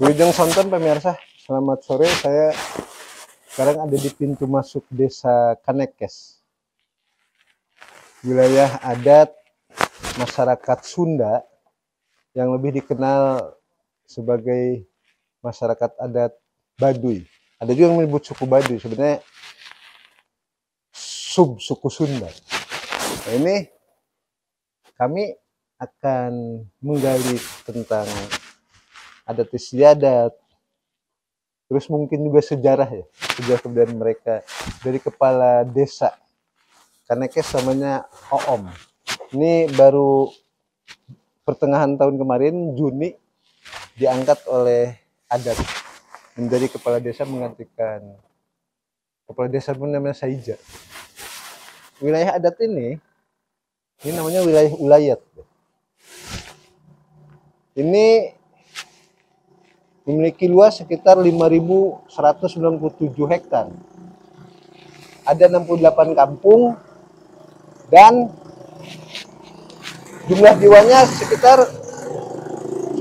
Wilujeng Sonten pemirsa, selamat sore. Saya sekarang ada di pintu masuk Desa Kanekes, wilayah adat masyarakat Sunda yang lebih dikenal sebagai masyarakat adat Baduy. Ada juga yang menyebut suku Baduy, sebenarnya sub suku Sunda. Nah, ini kami akan menggali tentang adat istiadat, terus mungkin juga sejarah ya, sejarah kebudayaan mereka dari kepala desa Kanekes namanya Oom. Ini baru pertengahan tahun kemarin Juni diangkat oleh adat menjadi kepala desa, menggantikan kepala desa pun namanya Saija. Wilayah adat ini namanya wilayah Ulayat. Ini memiliki luas sekitar 5.197 hektar. Ada 68 kampung dan jumlah jiwanya sekitar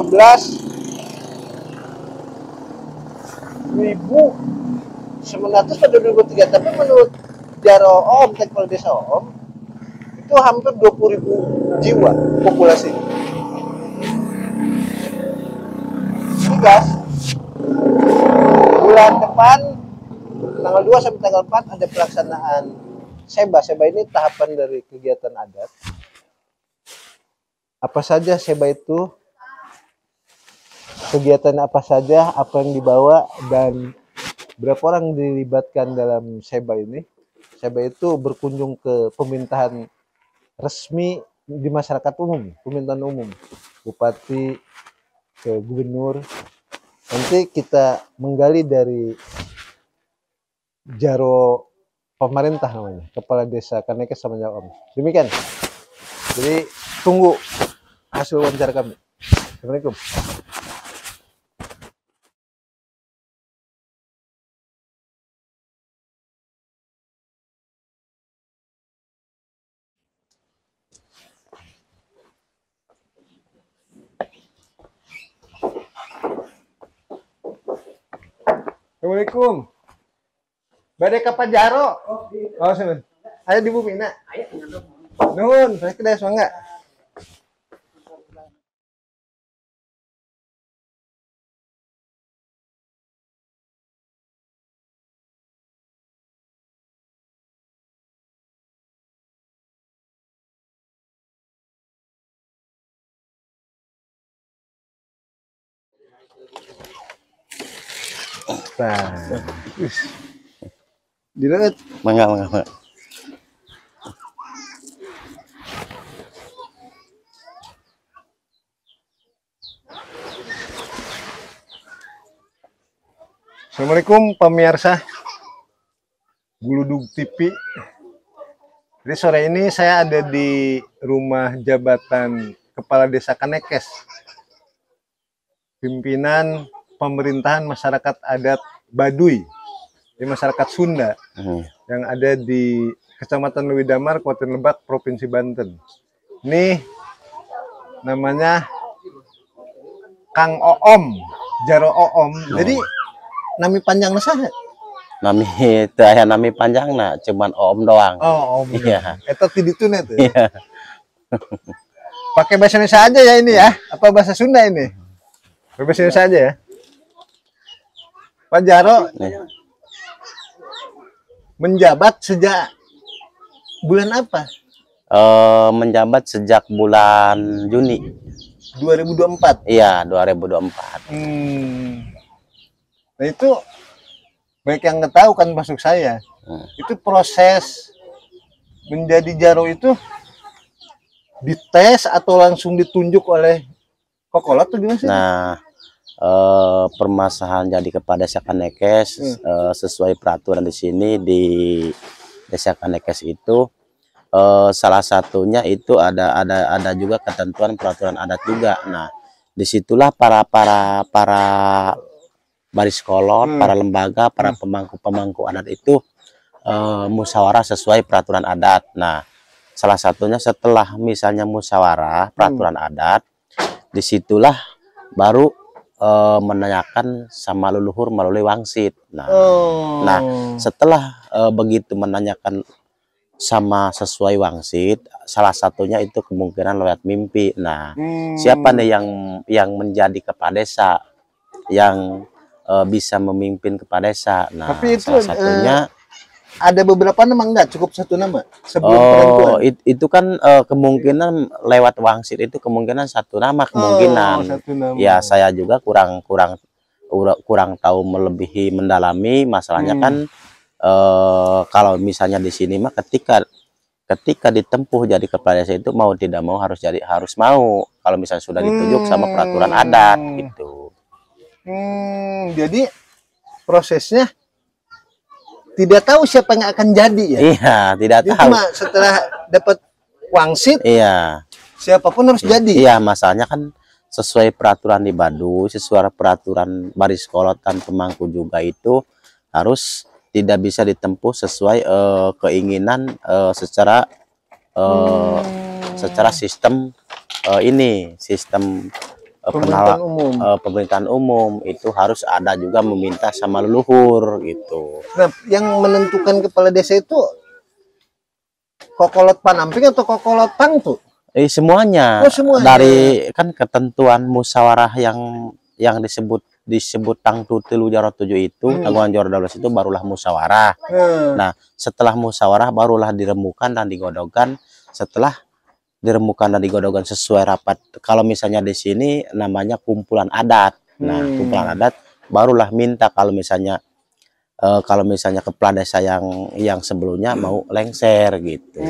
11.900 pada 2003. Tapi menurut Jaro Om, Kepala Desa Om, itu hampir 20.000 jiwa populasi. Tugas bulan depan tanggal 2 sampai tanggal 4 ada pelaksanaan Seba. Seba ini tahapan dari kegiatan adat. Apa saja Seba itu? Kegiatan apa saja, apa yang dibawa, dan berapa orang dilibatkan dalam Seba ini? Seba itu berkunjung ke pemerintahan resmi di masyarakat umum, pemerintahan umum, bupati, ke gubernur. Nanti kita menggali dari Jaro pemerintah namanya, kepala desa Kanekes sama Om. Demikian. Jadi tunggu hasil wawancara kami. Assalamualaikum. Assalamualaikum. Badai kapan Jaro? Oh, sebentar. Ayo di bumi nak. Nuhun, saya kedai semangga. Nah, dilihat. Mangga. Assalamualaikum pemirsa Gludug TV. Jadi sore ini saya ada di rumah jabatan Kepala Desa Kanekes, pimpinan pemerintahan masyarakat adat Baduy, di masyarakat Sunda yang ada di Kecamatan Leuwi Damar, Kabupaten Lebak, Provinsi Banten. Ini namanya Kang Oom, Jaro Oom. Jadi nami panjang saha? Nami itu aya nami panjangna, cuman Om doang. Oh, Om. Iya. Eta tidituna tuh. Iya. Pakai bahasa Indonesia aja ya ini ya. Apa bahasa Sunda ini? Bahasa Indonesia aja ya. Pak Jaro menjabat sejak bulan apa? Menjabat sejak bulan Juni 2024. Iya, 2024. Nah itu baik yang nggak tahu kan, masuk saya. Itu proses menjadi Jaro itu dites atau langsung ditunjuk oleh Kokolot tuh gimana sih? Nah, permasalahan jadi kepala Desa Kanekes sesuai peraturan di sini di Desa Kanekes itu salah satunya itu ada juga ketentuan peraturan adat juga. Nah, disitulah para baris kolot, para lembaga, para pemangku adat itu musyawarah sesuai peraturan adat. Nah, salah satunya setelah misalnya musyawarah peraturan adat, disitulah baru menanyakan sama leluhur melalui wangsit. Nah, Oh. nah setelah begitu menanyakan sama sesuai wangsit, salah satunya itu kemungkinan lewat mimpi. Nah, siapa nih yang menjadi kepala desa, yang bisa memimpin kepala desa? Nah, Tapi itu salah satunya ada beberapa nama, enggak cukup satu nama sebelum oh penentuan. itu kan kemungkinan lewat wangsit itu kemungkinan satu nama kemungkinan. Satu nama. Ya saya juga kurang tahu melebihi mendalami masalahnya kan. Kalau misalnya di sini mah ketika ditempuh jadi kepala desa itu mau tidak mau harus mau kalau misalnya sudah ditunjuk sama peraturan adat gitu. Jadi prosesnya tidak tahu siapa yang akan jadi ya. Iya, tidak Jadi tahu. cuma setelah dapat wangsit, Iya. siapapun harus jadi. Iya, masalahnya kan sesuai peraturan di Baduy, sesuai peraturan Baris Kolotan Pemangku juga itu harus tidak bisa ditempuh sesuai keinginan secara sistem sistem pemerintahan umum itu harus ada juga meminta sama leluhur gitu. Nah, yang menentukan kepala desa itu Kokolot Panamping atau Kokolot Pang tuh? Semuanya. Oh, semuanya. Dari kan ketentuan musyawarah yang disebut Tangtu Tilu Jaro 7 itu, Tanggungan Jaro 12 itu barulah musyawarah. Nah, setelah musyawarah barulah diremukan dan digodokkan. Setelah diremukan dan digodokkan sesuai rapat. Kalau misalnya di sini namanya kumpulan adat. Nah, kumpulan adat barulah minta kalau misalnya kepala desa yang sebelumnya mau lengser gitu.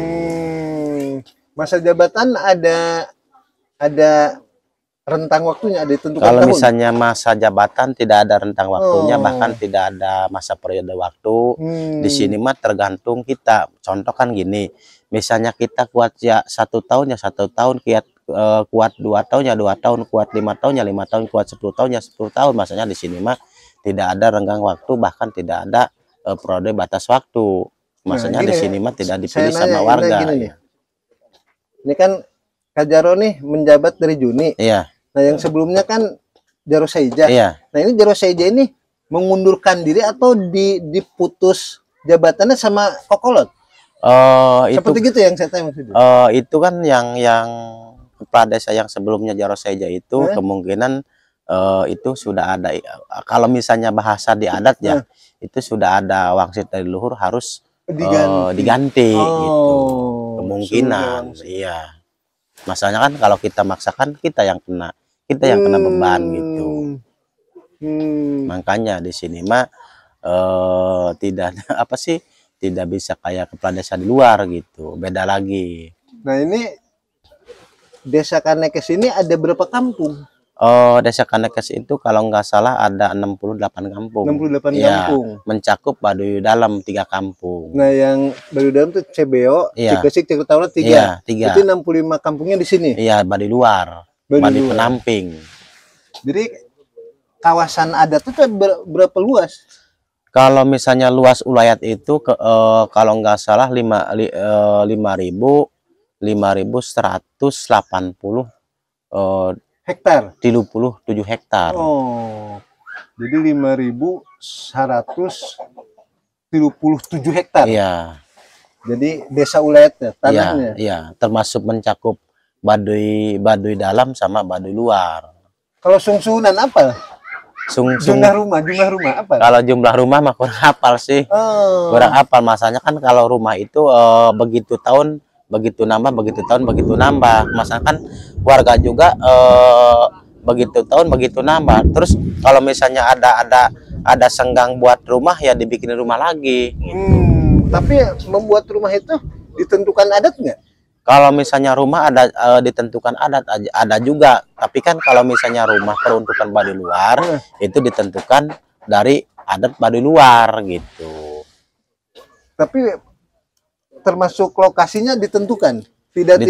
Masa jabatan ada rentang waktunya, ada ditentukan kalau tahun. Misalnya masa jabatan tidak ada rentang waktunya, bahkan tidak ada masa periode waktu. Di sini mah tergantung kita. Contoh kan gini, misalnya kita kuat ya 1 tahun ya 1 tahun, kuat 2 tahun ya 2 tahun, kuat 5 tahun ya 5 tahun, kuat 10 tahun ya 10 tahun. Maksudnya di sini mah tidak ada renggang waktu, bahkan tidak ada periode batas waktu. Maksudnya di sini mah tidak dipilih sama warga. Ini kan Kak Jaro nih menjabat dari Juni. Iya. Nah, yang sebelumnya kan Jaro Saija. Iya. Nah, ini Jaro Saija ini mengundurkan diri atau diputus jabatannya sama Kokolot? Seperti gitu yang saya tanya maksudnya. Itu kan yang kepala desa yang sebelumnya Jaro Saija itu kemungkinan itu sudah ada. Kalau misalnya bahasa di adat ya, itu sudah ada wangsit dari luhur harus diganti gitu. Kemungkinan, iya. Masalahnya kan kalau kita maksakan kita yang kena beban gitu. Makanya di sini mah tidak tidak bisa kayak kepala desa di luar gitu, beda lagi. Nah, ini Desa Kanekes ini ada berapa kampung? Desa Kanekes itu kalau nggak salah ada 68 kampung. 68 ya, kampung. Mencakup Baduy Dalam 3 kampung. Nah, yang Baduy Dalam itu Cebeo, Cikesik, Ciketaulat 3. Iya, 3. Itu 65 kampungnya di sini. Iya, Baduy luar. Baduy Penamping. Jadi kawasan adat itu berapa luas? Kalau misalnya luas ulayat itu kalau nggak salah 5.180 hektar. 37 hektar. Oh. Jadi 5.137 hektar. Iya. Jadi desa ulayatnya, tanahnya. Iya, termasuk mencakup Baduy Dalam sama Baduy luar. Kalau sungsunan apa? Jumlah rumah apa? Kalau jumlah rumah mah kurang hafal sih. Kurang hafal, masanya kan kalau rumah itu begitu tahun begitu nambah, begitu tahun begitu nambah. Masakan warga juga begitu tahun begitu nambah. Terus kalau misalnya ada senggang buat rumah ya dibikin rumah lagi. Tapi membuat rumah itu ditentukan adat nggak? Kalau misalnya rumah ada ditentukan adat ada juga, tapi kan kalau misalnya rumah peruntukan Baduy luar itu ditentukan dari adat Baduy luar gitu. Tapi termasuk lokasinya ditentukan, tidak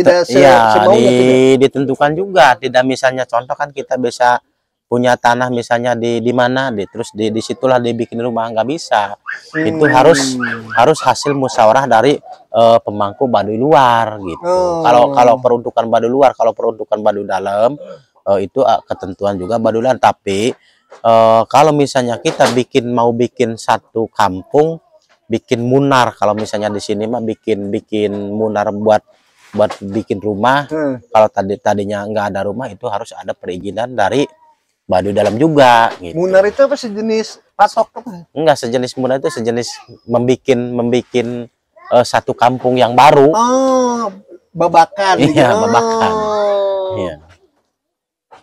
ditentukan juga. Tidak, misalnya contoh kan kita bisa punya tanah misalnya di mana, terus disitulah dibikin rumah, nggak bisa. Itu harus hasil musyawarah dari pemangku Baduy luar gitu. Kalau peruntukan Baduy luar, kalau peruntukan Baduy Dalam itu ketentuan juga Baduiluar. Tapi kalau misalnya kita mau bikin satu kampung, bikin munar, kalau misalnya di sini mah bikin munar buat bikin rumah. Kalau tadinya nggak ada rumah, itu harus ada perizinan dari Baduy Dalam juga gitu. Munar itu apa, sejenis patok apa? Enggak, sejenis munar itu sejenis membikin satu kampung yang baru. Oh, babakan. Iya, babakan. Iya.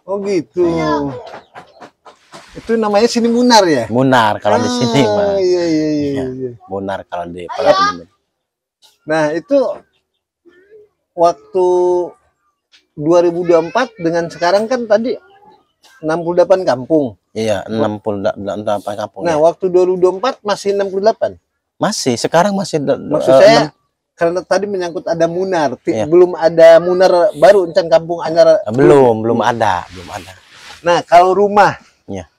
Oh gitu. Itu namanya sini munar ya? Munar kalau di sini mah. Iya. Munar kalau di Nah, itu waktu 2024 dengan sekarang kan tadi 68 kampung. Iya, 68 kampung. Nah, ya. waktu 2024 masih 68. Masih, sekarang masih. Maksud saya karena tadi menyangkut ada munar, Iya. belum ada munar baru encan kampung anyar. Belum ada. Nah, kalau rumah, Iya.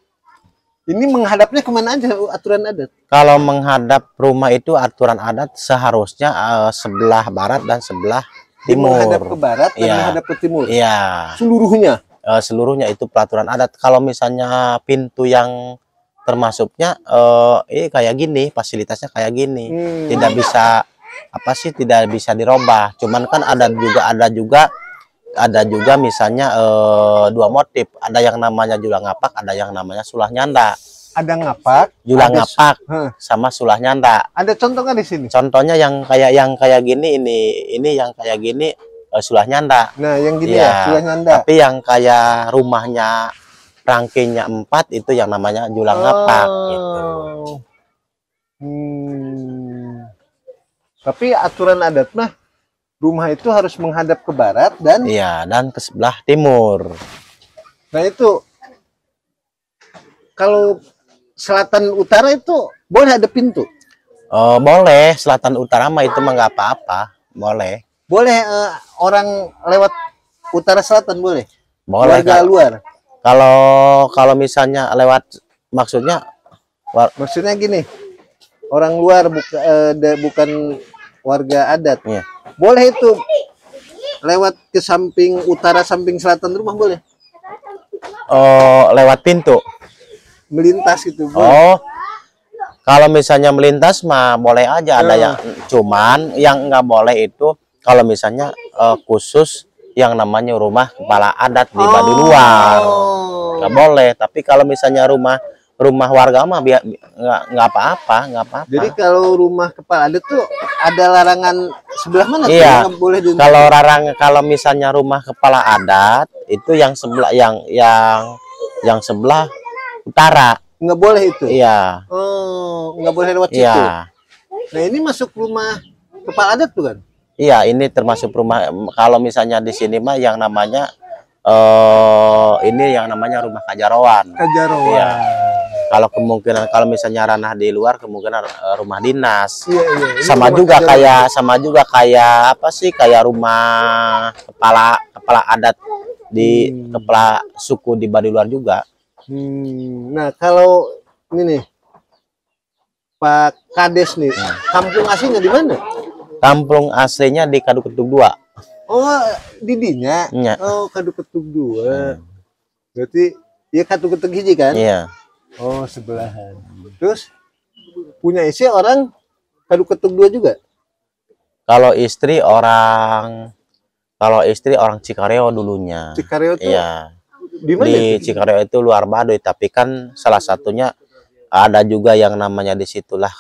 ini menghadapnya kemana aja aturan adat? Kalau menghadap rumah itu aturan adat seharusnya sebelah barat dan sebelah timur. Menghadap ke barat dan Iya. menghadap ke timur. Iya. Seluruhnya. Seluruhnya itu peraturan adat. Kalau misalnya pintu yang termasuknya kayak gini, fasilitasnya kayak gini, tidak bisa tidak bisa dirubah. Cuman kan ada juga misalnya dua motif, ada yang namanya julang ngapak, ada yang namanya sulah nyanda. Ada ngapak, Julang ada ngapak sama sulah nyanda. Ada contohnya di sini. Contohnya yang kayak gini, ini yang kayak gini sulah nyanda. Nah, yang gini Iya, ya, sulah nyanda. Tapi yang kayak rumahnya rangkainya 4 itu yang namanya julang ngapak gitu. Tapi aturan adat mah rumah itu harus menghadap ke barat dan dan ke sebelah timur. Nah, itu kalau selatan utara itu boleh ada pintu. Boleh, selatan utara mah itu mah nggak apa-apa, boleh. Boleh orang lewat utara selatan boleh. Boleh. Warga luar. Kalau misalnya lewat, maksudnya gini, orang luar bukan warga adat. Iya. Boleh itu lewat ke samping utara, samping selatan rumah boleh. Lewat pintu. Melintas itu. Kalau misalnya melintas mah boleh aja. Ada yang, cuman yang nggak boleh itu kalau misalnya khusus yang namanya rumah kepala adat di Baduiluar, nggak boleh. Tapi kalau misalnya rumah warga mah nggak apa-apa. Jadi kalau rumah kepala adat tuh ada larangan sebelah mana? Iya. Tuh, boleh kalau misalnya rumah kepala adat itu yang sebelah yang sebelah utara. Nggak boleh itu. Iya. Nggak boleh lewat situ. Iya. Nah, ini masuk rumah kepala adat bukan? Iya, ini termasuk rumah. Kalau misalnya di sini mah yang namanya ini yang namanya rumah kajaroan. Kajaroan. Iya. Kalau misalnya ranah di luar kemungkinan rumah dinas. Iya. Sama juga kayak apa sih, kayak rumah kepala adat di kepala suku di Baduiluar juga. Nah, kalau ini nih Pak Kades nih, kampung aslinya di mana? Kampung aslinya di Kaduketuk 2. Oh, didinya. Iya. Oh, Kaduketuk 2. Berarti ya Kaduketuk hiji kan? Iya. Oh, sebelahan. Terus punya istri orang Kaduketuk 2 juga? Kalau istri orang Cikareo dulunya. Cikareo tuh? Iya. Di mana? Di Cikareo itu luar Baduy, tapi kan salah satunya ada juga yang namanya disitulah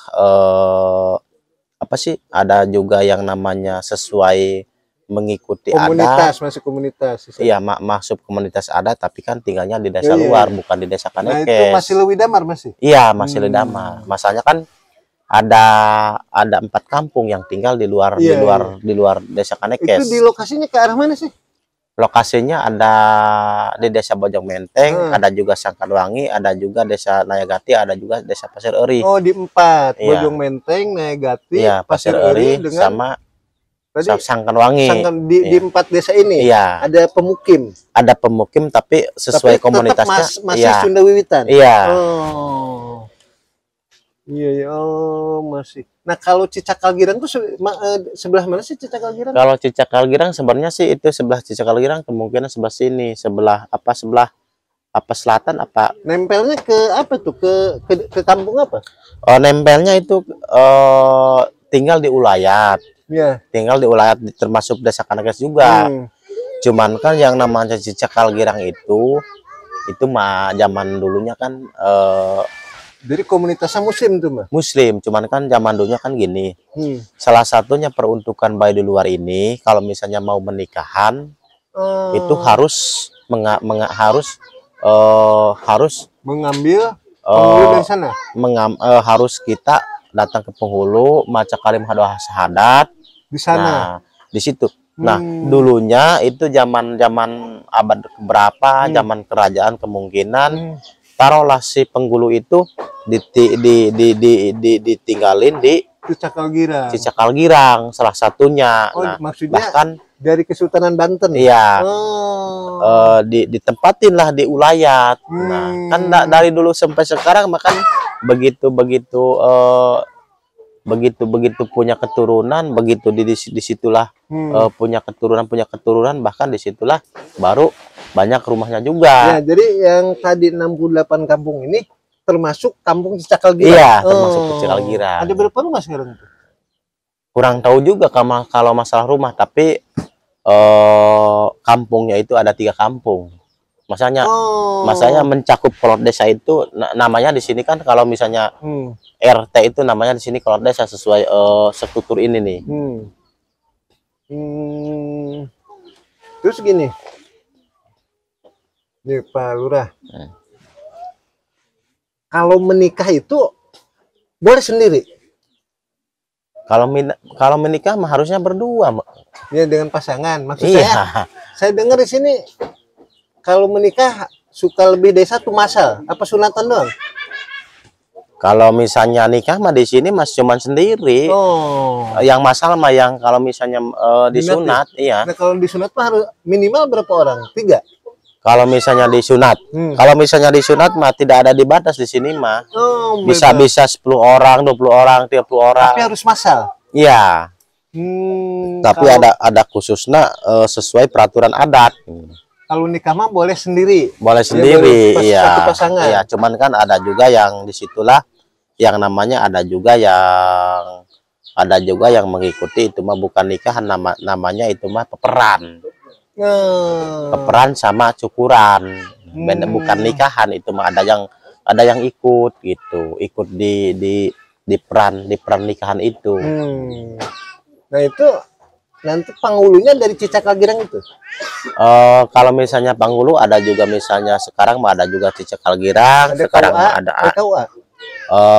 ada juga yang namanya sesuai mengikuti komunitas, adat. masuk komunitas. Iya, masuk komunitas adat, tapi kan tinggalnya di desa luar, bukan di desa Kanekes. Nah, itu masih Leuwi Damar masih? Iya, masih Leuwi Damar. Masalahnya kan ada 4 kampung yang tinggal di luar desa Kanekes. Itu di lokasinya ke arah mana sih? Lokasinya ada di desa Bojong Menteng, ada juga Sangkanwangi, ada juga desa Nayagati, ada juga desa Pasir Eri. Oh, di 4. Iya. Bojong Menteng, Nayagati, Iya, Pasir Eri dengan sama Sangkanwangi. Di 4 desa ini ada pemukim. Ada pemukim tapi sesuai komunitasnya. Masih Sunda Wiwitan. Iya. Iya, ya. Oh, masih. Nah, kalau Cicakal Girang tuh sebelah mana sih Cicakal Girang? Kalau Cicakal Girang sebenarnya sih itu sebelah Cicakal Girang, kemungkinan sebelah sini, sebelah selatan apa? Nempelnya ke apa tuh? Ke kampung apa? Nempelnya itu tinggal di Ulayat. Iya. Tinggal di Ulayat termasuk Desa Kanekes juga. Hmm. Cuman kan yang namanya Cicakal Girang itu mah zaman dulunya kan Jadi komunitasnya Muslim tuh, Mbak. Muslim, cuman kan zaman dulunya kan gini. Salah satunya peruntukan bayi di luar ini kalau misalnya mau menikahan itu harus harus mengambil penghulu dari sana. harus kita datang ke penghulu, baca kalimat doa syahadat Di sana. Nah, di situ. Nah, dulunya itu zaman abad berapa, zaman kerajaan kemungkinan taruhlah si penghulu itu ditinggalin di Cicakal Girang. Cicakal Girang salah satunya. Oh, nah, maksudnya bahkan dari Kesultanan Banten. iya. Oh. Ditempatin lah di Ulayat. Nah, kan dari dulu sampai sekarang makan begitu punya keturunan, begitu disitulah punya keturunan, bahkan disitulah baru banyak rumahnya juga. Ya, jadi yang tadi 68 kampung ini termasuk kampung Cicakal Girang. Iya, termasuk Cicakal Girang. Ada berapa rumah sekarang itu? Kurang tahu juga kalau masalah rumah, tapi kampungnya itu ada 3 kampung. Masanya mencakup kolot desa itu namanya di sini kan kalau misalnya RT itu namanya di sini kolot desa sesuai struktur ini nih. Terus gini, nih Pak Lurah, kalau menikah itu boleh sendiri? Kalau menikah mah harusnya berdua, ya dengan pasangan. Maksud iya. saya dengar di sini kalau menikah suka lebih dari 1 masal, apa sunatan doang? Kalau misalnya nikah mah di sini mas cuman sendiri. Yang masalah mah yang kalau misalnya disunat, iya. Nah, kalau disunat mah harus minimal berapa orang? 3. Kalau misalnya disunat, mah tidak ada dibatas di sini mah. Bisa 10 orang, 20 orang, 30 orang. Tapi harus masal. Iya. Tapi ada khususnya sesuai peraturan adat. Kalau nikah mah boleh sendiri. Boleh sendiri, iya. Satu pasangan. Iya, cuman kan ada juga yang disitulah yang namanya ada juga yang mengikuti itu mah bukan nikahan, namanya itu mah peperan. Peperan sama cukuran. Bukan nikahan, itu mah ada yang ikut gitu, ikut di peran nikahan itu. Nah, itu nanti penghulunya dari Cicakal Girang itu. Kalau misalnya penghulu ada juga, misalnya sekarang mah ada juga Cicakal Girang, sekarang mah ada KUA.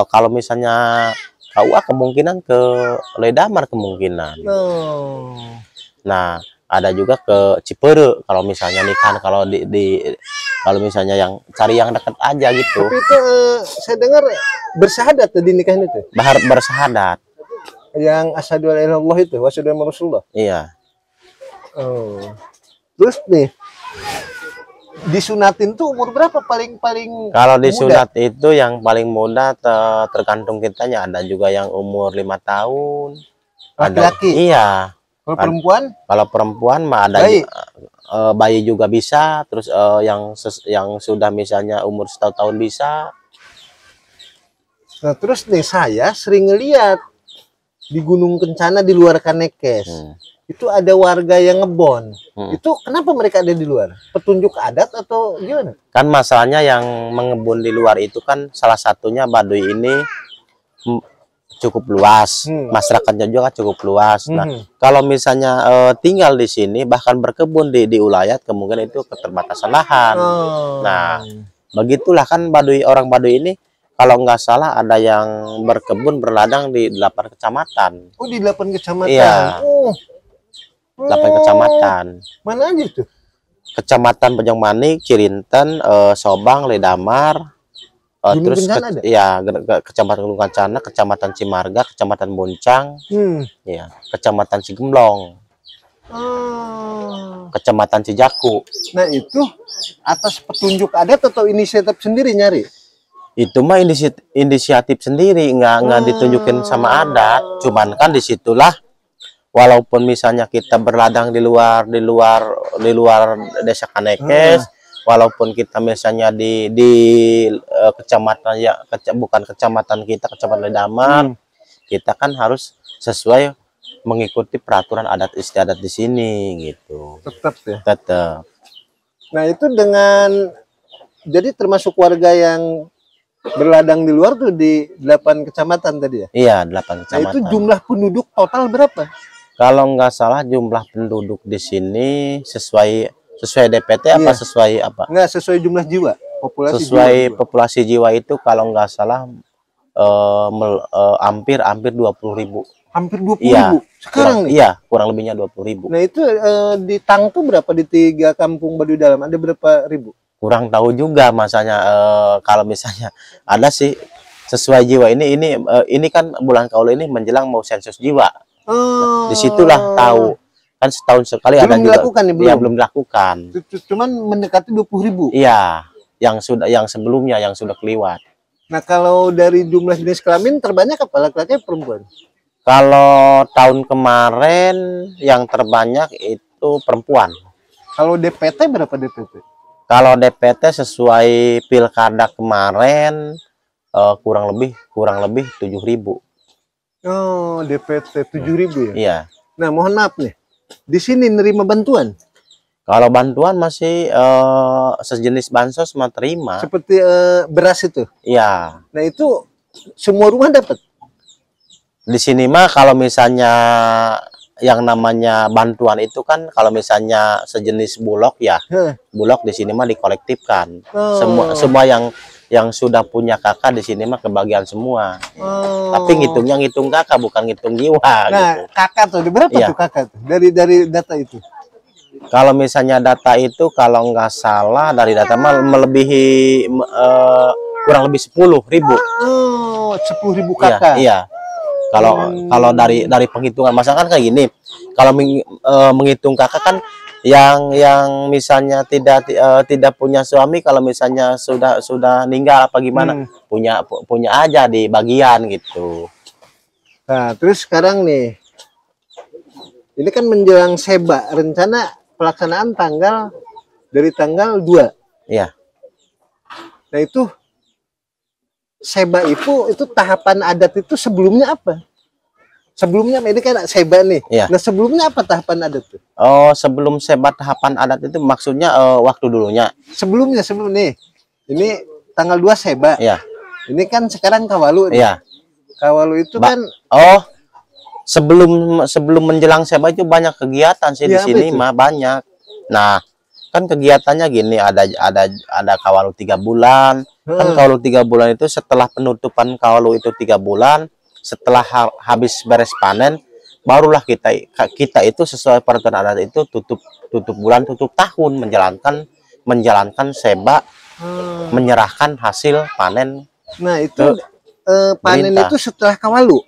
Kalau misalnya KUA kemungkinan ke Ledamar kemungkinan. Nah, ada juga ke Cipere kalau misalnya nikahan, kalau kalau misalnya yang cari yang dekat aja gitu. Tapi itu saya dengar bersyahadat di nikahan itu. Bersahadat. Yang asyhadu alla ilaha illallah itu, wa asyhadu anna rasulullah. Iya. Terus nih, disunatin tuh umur berapa paling kalau disunat muda? Itu yang paling muda tergantung kitanya. Ada juga yang umur 5 tahun. Laki-laki. Iya. Kalau perempuan? Kalau perempuan mah ada bayi juga bisa. Terus yang sudah misalnya umur 1 tahun bisa. Nah, terus nih saya sering ngeliat di Gunung Kencana di luar Kanekes. Itu ada warga yang ngebon. Itu kenapa mereka ada di luar? Petunjuk adat atau gimana? Kan masalahnya yang mengebun di luar itu kan salah satunya Baduy ini cukup luas, masyarakatnya juga cukup luas. Nah, kalau misalnya tinggal di sini bahkan berkebun di Ulayat, kemungkinan itu keterbatasan lahan. Nah, begitulah kan orang Baduy ini kalau nggak salah ada yang berkebun berladang di 8 kecamatan. Oh, di 8 kecamatan. Iya. 8 kecamatan. Mana aja tuh? Kecamatan Bojong Manik, Cirinten, Sobang, Ledamar, terus Kecamatan Gunung Kencana, Kecamatan Cimarga, Kecamatan Boncang, ya, Kecamatan Cigemblong, Kecamatan Cijaku. Nah, itu atas petunjuk adat atau inisiatif sendiri nyari? Itu mah inisiatif sendiri, nggak ditunjukin sama adat. Cuman kan disitulah, walaupun misalnya kita berladang di luar desa Kanekes, walaupun kita misalnya di kecamatan ya, bukan kecamatan kita, kecamatan Lidamar, kita kan harus sesuai mengikuti peraturan adat istiadat di sini gitu. Tetap ya. Tetap. Nah itu jadi termasuk warga yang berladang di luar tuh di 8 kecamatan tadi ya? Iya, 8 Nah kecamatan. itu jumlah penduduk total berapa? Kalau nggak salah jumlah penduduk di sini sesuai DPT apa Iya. sesuai apa? Nggak sesuai jumlah jiwa, populasi Sesuai jiwa. populasi jiwa itu kalau nggak salah hampir 20.000. Hampir 20.000 Iya. sekarang nih. Iya, kurang lebihnya 20.000. Nah itu di Tang tuh berapa, di 3 kampung Baduy Dalam ada berapa ribu? Kurang tahu juga masanya, kalau misalnya ada sih sesuai jiwa ini kan bulan Kaul ini menjelang mau sensus jiwa. Oh. Disitulah tahu. Kan setahun sekali Belum ada juga. dilakukan nih, Ya, belum? belum dilakukan. Cuman mendekati 20.000. Iya, yang sebelumnya yang sudah keliwat. Nah kalau dari jumlah jenis kelamin terbanyak apa, laki-laki atau perempuan? Kalau tahun kemarin yang terbanyak itu perempuan. Kalau DPT berapa DPT? Kalau DPT sesuai pilkada kemarin kurang lebih 7.000. Oh DPT 7.000 ya? Iya. Nah mohon maaf nih, di sini nerima bantuan Kalau bantuan masih sejenis bansos mah terima. seperti beras itu. Iya. Nah itu semua rumah dapat. Di sini mah kalau misalnya yang namanya bantuan itu kan kalau misalnya sejenis bulog ya, bulog di sini mah dikolektifkan. Oh. Semua yang sudah punya kakak di sini mah kebagian semua. Oh. Tapi ngitung kakak bukan ngitung jiwa Nah gitu. kakak tuh berapa Iya. tuh kakak tuh? Dari data itu? Kalau misalnya data itu kalau nggak salah dari data mah melebihi kurang lebih 10.000. Oh 10.000 Iya, kakak. iya. Kalau dari penghitungan masakan kayak gini, kalau menghitung kakak kan yang misalnya tidak punya suami, kalau misalnya sudah meninggal apa gimana, punya aja di bagian gitu. Nah terus sekarang nih, ini kan menjelang Seba, rencana pelaksanaan dari tanggal 2. Iya. Nah itu Seba itu tahapan adat itu sebelumnya apa? Sebelumnya ini kan Seba nih. Iya. Nah sebelumnya apa tahapan adat itu? Oh, sebelum sebat tahapan adat itu maksudnya waktu dulunya. Sebelum nih. Ini tanggal 2 Seba. Iya. Ini kan sekarang Kawalu. Iya. Kawalu itu kan Oh, sebelum menjelang sebat itu banyak kegiatan sih di Iya, sini betul. mah banyak. Nah, kan kegiatannya gini, ada kawalu 3 bulan. Kan kawalu 3 bulan itu setelah penutupan kawalu itu 3 bulan, setelah habis beres panen, barulah kita itu sesuai peraturan adat itu tutup bulan, tutup tahun, menjalankan seba, menyerahkan hasil panen. Nah itu panen Perintah. itu setelah Kawalu.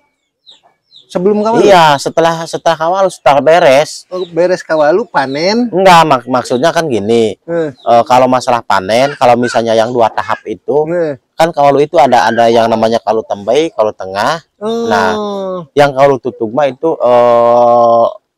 Sebelum Kawalu. Iya, setelah kawalu, setelah beres. Oh, beres Kawalu panen. Enggak, maksudnya kan gini. Kalau masalah panen, kalau misalnya yang 2 tahap itu, kan kawalu itu ada yang namanya kawalu tambai, kawalu tengah. Nah, yang kawalu tutug mah itu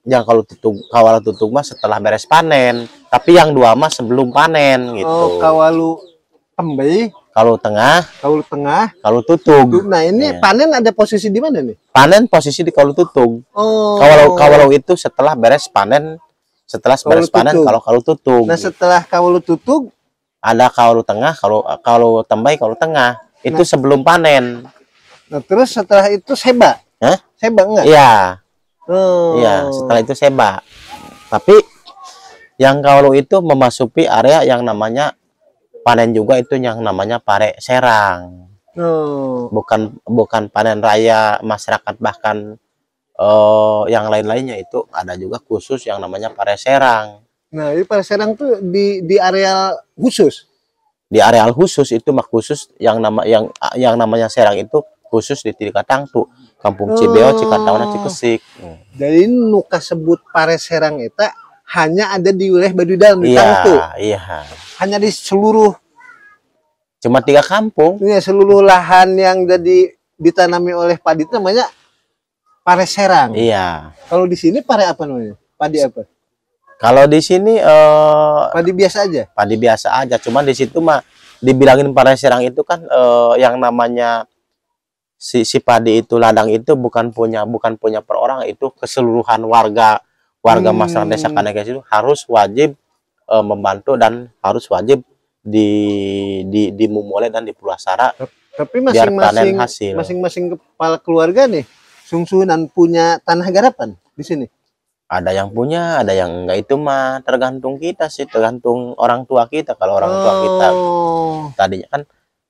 yang kawalu tutug mah setelah beres panen. Tapi yang 2 mah sebelum panen gitu. Oh, Kawalu tambai, Kawalu tengah, Kawalu tengah. kawalu tutug. Nah ini Iya. panen ada posisi di mana nih? Panen posisi di kawalu tutug. Oh. Kawalu itu setelah beres panen, Kawalu tutug. kalau kawalu tutug. Nah setelah Kawalu tutug, Ada kawalu tengah, kawalu tambai, kawalu tengah. Itu sebelum panen. nah terus setelah itu Seba. Hah? Seba enggak? Iya, Oh. iya, setelah itu seba. Tapi yang kawalu itu memasuki area yang namanya panen juga, itu yang namanya pare serang. Oh. Bukan panen raya masyarakat, bahkan yang lain-lainnya itu ada juga khusus yang namanya pare serang. Nah ini pada serang tuh di area khusus. Di areal khusus itu mah khusus yang namanya serang itu khusus di Tikatang tuh, Kampung Cibeo, Cikatauna, Cikesik. Jadi nuka sebut pare serang itu hanya ada di wilayah Baduy Dalam di Tangtu. Iya. Hanya di seluruh Cuma 3 kampung. Ini seluruh lahan yang jadi ditanami oleh padi itu namanya pare serang. Iya. Kalau di sini pare apa namanya? Padi apa? Kalau di sini Padi biasa aja. padi biasa aja. Cuman di situ mah dibilangin pare serang itu kan yang namanya si padi itu ladang itu bukan punya per orang, itu keseluruhan warga masyarakat desa Kanekes itu harus wajib membantu dan harus wajib dimulai dan dipulasara Tapi biar panen hasil. masing-masing kepala keluarga nih sungsunan punya tanah garapan di sini. Ada yang punya, ada yang enggak, itu mah tergantung kita sih, tergantung orang tua kita. Kalau orang tua kita tadinya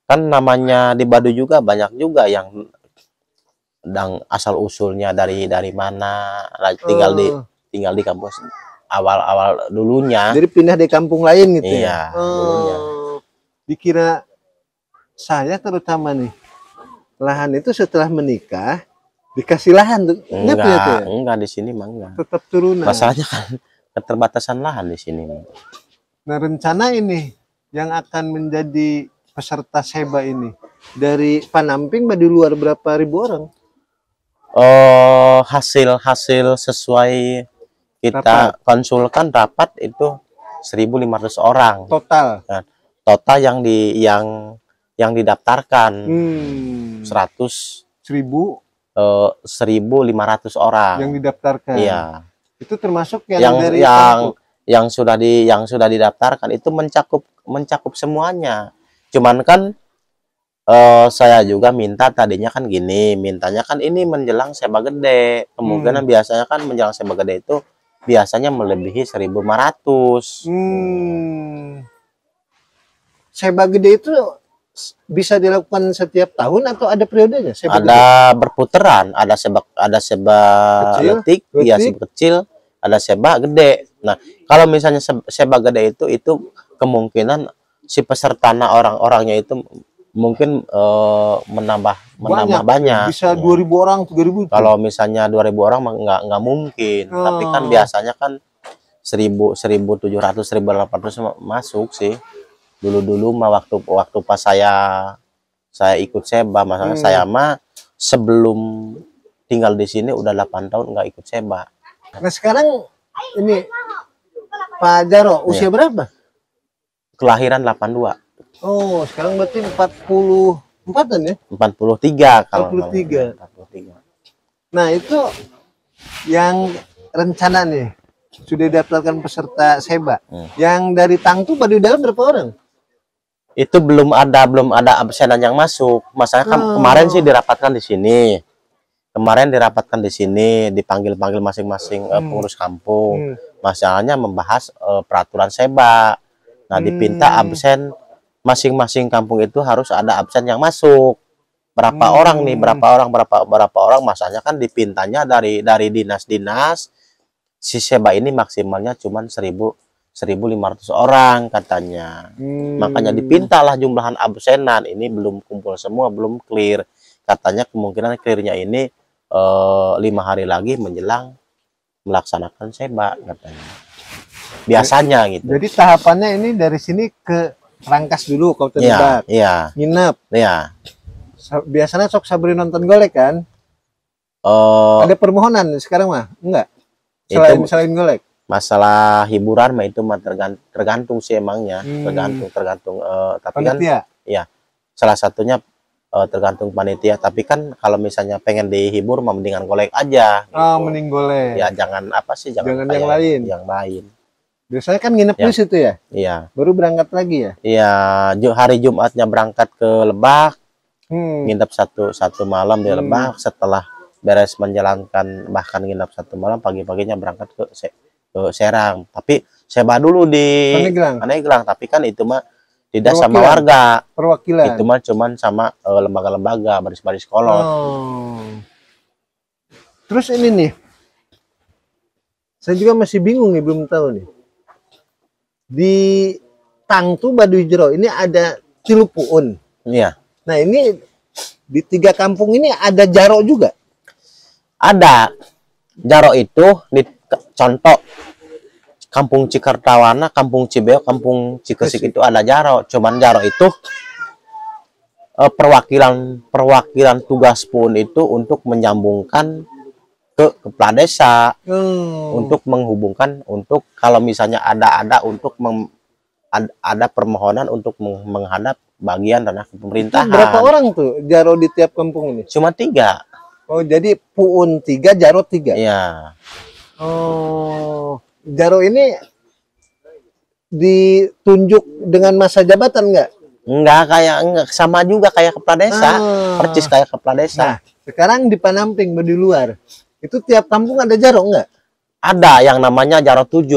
kan namanya di Baduy juga banyak juga yang asal usulnya dari mana, tinggal di kampus awal dulunya. Jadi pindah di kampung lain gitu iya, ya. dulunya. Dikira saya terutama nih lahan itu setelah menikah dikasih lahan tuh. Enggak di sini mah enggak. Tetap turunan. Masalahnya kan keterbatasan lahan di sini. Nah, rencana ini yang akan menjadi peserta SEBA ini dari Panamping Baduy Luar berapa ribu orang? Hasil sesuai kita konsulkan rapat itu 1.500 orang Total. nah, total yang didaftarkan 1.500 orang yang didaftarkan. iya. Itu termasuk yang sudah didaftarkan itu mencakup semuanya. Cuman kan saya juga mintanya kan ini menjelang SEBA gede. Kemungkinan biasanya kan menjelang SEBA gede itu biasanya melebihi 1.500. SEBA gede itu bisa dilakukan setiap tahun atau ada periodenya? Ada berputaran, ada SEBA letik, ya SEBA kecil, ada SEBA gede. Nah, kalau misalnya SEBA gede itu kemungkinan si pesertanya orang-orangnya itu mungkin menambah banyak. Bisa 2.000 orang, 3.000. Kalau misalnya 2.000 orang nggak mungkin. Tapi kan biasanya kan 1.700, 1.800 masuk sih. Dulu mah waktu pas saya ikut SEBA, masalah saya mah sebelum tinggal di sini udah 8 tahun nggak ikut SEBA. Nah, sekarang ini Pak Jaro usia berapa? Kelahiran 82. Oh, sekarang berarti 44-an ya? 43 kalau 43. 43. Nah, itu yang rencana nih sudah didaftarkan peserta SEBA. Yang dari Tangtu Baduy Dalam berapa orang? Itu belum ada absenan yang masuk. Masalahnya kan kemarin sih dirapatkan di sini. Dipanggil masing-masing pengurus kampung. Masalahnya membahas peraturan SEBA. Nah, dipinta absen masing-masing kampung itu harus ada absen yang masuk. Berapa orang nih? Berapa orang? Masalahnya kan dipintanya dari dinas-dinas. Si SEBA ini maksimalnya cuma 1.500 orang katanya. Makanya dipintalah jumlahan absenan. Ini belum kumpul semua, belum clear. Katanya kemungkinan clearnya ini 5 hari lagi menjelang melaksanakan SEBA katanya. Biasanya gitu. Jadi tahapannya ini dari sini ke Rangkas dulu, Kabupaten Lebak. Iya. Nginep. Iya. Biasanya sok sabri nonton golek kan? Ada permohonan sekarang mah? Enggak. Selain golek. Masalah hiburan mah itu mah tergantung sih emangnya. Tergantung tapi panitia. Kan iya. Salah satunya tergantung panitia, tapi kan kalau misalnya pengen dihibur mah mendingan golek aja gitu. Mending golek. Ya jangan jangan yang lain. Biasanya kan nginep di situ ya? Iya. Baru berangkat lagi ya? Iya, hari Jumatnya berangkat ke Lebak. Nginep satu malam di Lebak, setelah beres menjalankan bahkan nginep 1 malam, pagi-paginya berangkat ke Serang. Tapi SEBA dulu di Pandeglang, tapi kan itu mah tidak sama warga. Perwakilan. Itu mah cuman sama lembaga-lembaga, baris-baris kolot. Terus ini nih. Saya juga masih bingung nih, belum tahu nih. Di Tangtu Baduy Jero ini ada Cilupuun. Iya. Nah, ini di 3 kampung ini ada Jaro juga. Ada. Jaro itu di contoh Kampung Cikertawana, Kampung Cibeok, Kampung Cikesik itu ada Jaro. Cuman Jaro itu perwakilan tugas pun itu untuk menyambungkan ke kepala desa, untuk menghubungkan, untuk kalau misalnya ada untuk ada permohonan untuk menghadap bagian ranah Itu pemerintahan. berapa orang tuh Jaro di tiap kampung ini? Cuma 3. Oh, jadi Puun 3, Jaro 3. Iya. Oh, Jaro ini ditunjuk dengan masa jabatan nggak? Enggak, sama juga kayak kepala desa, percis kayak kepala desa. Nah, sekarang di Panamping di luar, itu tiap kampung ada Jaro nggak? Ada yang namanya Jaro 7.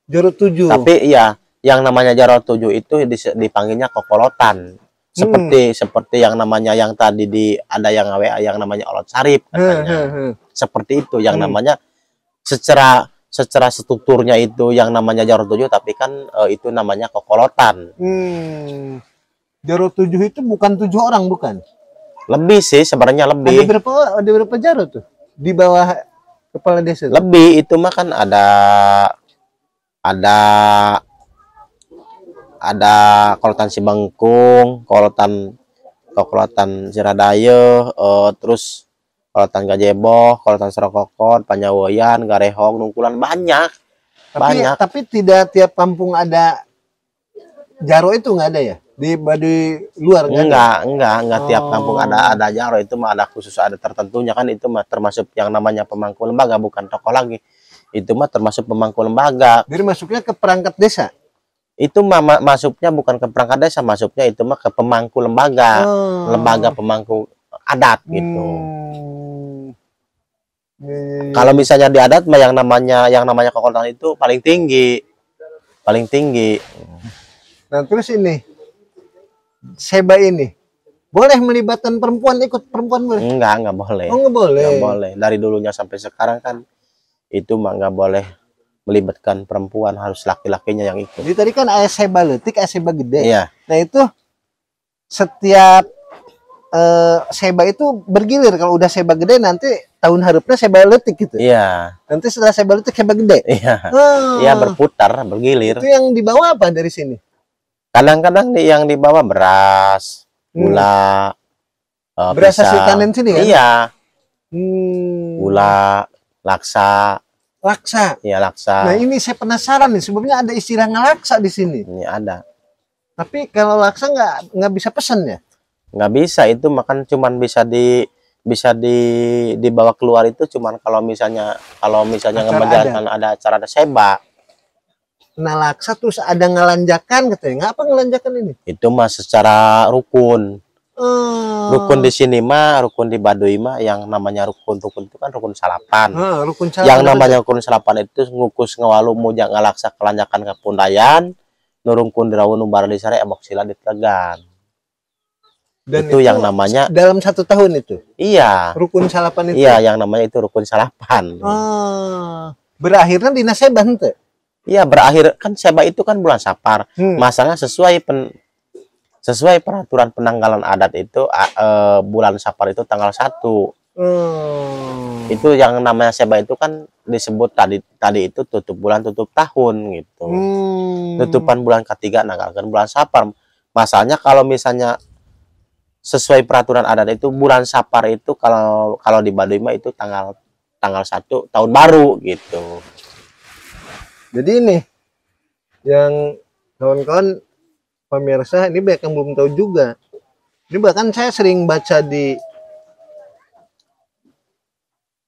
Jaro 7. Tapi iya, yang namanya Jaro 7 itu dipanggilnya kokolotan. Seperti yang namanya yang tadi ada yang WA yang namanya Olot Sarip katanya. Seperti itu yang namanya secara strukturnya itu yang namanya Jaro 7, tapi kan itu namanya kokolotan. Jaro 7 itu bukan 7 orang, bukan? Lebih sih sebenarnya, lebih. Ada berapa Jaro tuh di bawah kepala desa? Lebih itu mah kan ada Kolotan Sibengkung, Kolotan Siradaye, terus Kolotan Gajeboh, Kolotan Serokokot, Panyawoyan, Garehong, Nungkulan, banyak. Tapi tidak tiap kampung ada Jaro, itu nggak ada ya? Di Baduy luar enggak tiap kampung ada Jaro, itu mah ada khusus, ada tertentunya kan, itu mah termasuk yang namanya pemangku lembaga, bukan tokoh lagi. Itu mah termasuk pemangku lembaga. Jadi masuknya ke perangkat desa. Itu mah masuknya bukan ke perangkat desa, masuknya itu mah ke pemangku lembaga. Lembaga pemangku adat gitu. Kalau misalnya di adat mah yang namanya kokolotan itu paling tinggi. Nah, terus ini Seba ini boleh melibatkan perempuan, ikut perempuan boleh? Enggak boleh. Oh, nggak boleh. Nggak boleh. Dari dulunya sampai sekarang kan itu mah nggak boleh melibatkan perempuan, harus laki-lakinya yang ikut. Jadi tadi kan ayah Seba letik, ayah Seba gede. Iya. Nah, itu setiap Seba itu bergilir. Kalau udah Seba gede, nanti tahun harapnya Seba letik gitu. Iya. Nanti setelah Seba letik, Seba gede. Iya. Iya, berputar, bergilir. Itu yang dibawa apa dari sini? Kadang-kadang yang dibawa beras, gula, beras hasil panen sini kan? Iya. Gula, laksa. Iya, laksa. Nah, ini saya penasaran nih, sebelumnya ada istilah ngelaksa di sini. Ini ada. Tapi kalau laksa nggak bisa pesan ya? Nggak bisa, itu makan cuman bisa dibawa keluar itu cuman kalau misalnya ngemenjalankan ada acara, ada Seba. Nah, laksa terus ada ngelanjakan katanya. Ngapa ngelanjakan ini? Itu mah secara rukun. Rukun di sini mah, rukun di Baduy mah yang namanya rukun itu kan rukun salapan. Rukun salapan. Yang namanya rukun salapan itu ngukus ngawalu mujang ngalaksa kelanjakan kepundayan, nurungkun dirawun umbar di sare ebok sila ditelegan. Dan itu yang namanya dalam 1 tahun itu. Iya. Rukun salapan itu. Iya, yang namanya itu rukun salapan. Berakhirnya di Seba ente. Iya, berakhir kan Seba itu kan bulan Sapar. Masalahnya sesuai peraturan penanggalan adat itu bulan Sapar itu tanggal 1. Itu yang namanya Seba itu kan disebut tadi itu tutup bulan tutup tahun gitu. Tutupan bulan ketiga nanggalkan bulan Sapar. Masalahnya kalau misalnya sesuai peraturan adat itu bulan Sapar itu kalau di Baduy mah itu tanggal 1 tahun baru gitu. Jadi ini yang kawan-kawan pemirsa, ini banyak yang belum tahu juga. Ini bahkan saya sering baca di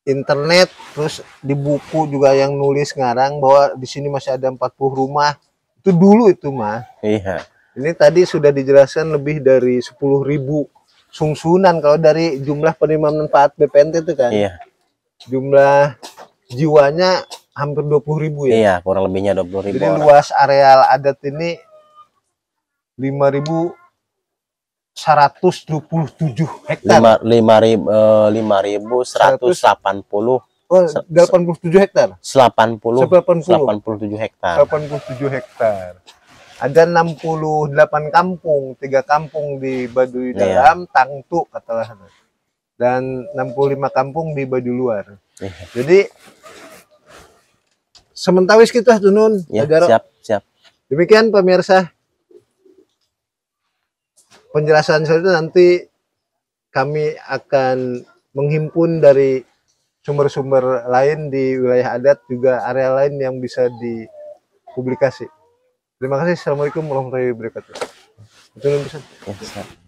internet, terus di buku juga yang nulis ngarang bahwa di sini masih ada 40 rumah. Itu dulu itu mah. Iya. Ini tadi sudah dijelaskan lebih dari 10.000 sungsunan kalau dari jumlah penerima manfaat BPNT itu kan. Iya. Jumlah jiwanya hampir 20.000 ya. Iya, kurang lebihnya 20.000. Jadi luas areal adat ini 5.127 hektar. 5.180. Oh, 87 hektar. 87 hektar. 87 hektar. Ada 68 kampung, 3 kampung di Baduy dalam, Tangtu katakanlah. Dan 65 kampung di Baduy luar. Jadi sementawis kita tunun. Ya, siap. Demikian pemirsa. penjelasan selanjutnya nanti kami akan menghimpun dari sumber-sumber lain di wilayah adat, juga area lain yang bisa dipublikasi. Terima kasih. Assalamualaikum warahmatullahi wabarakatuh. Itu Ya,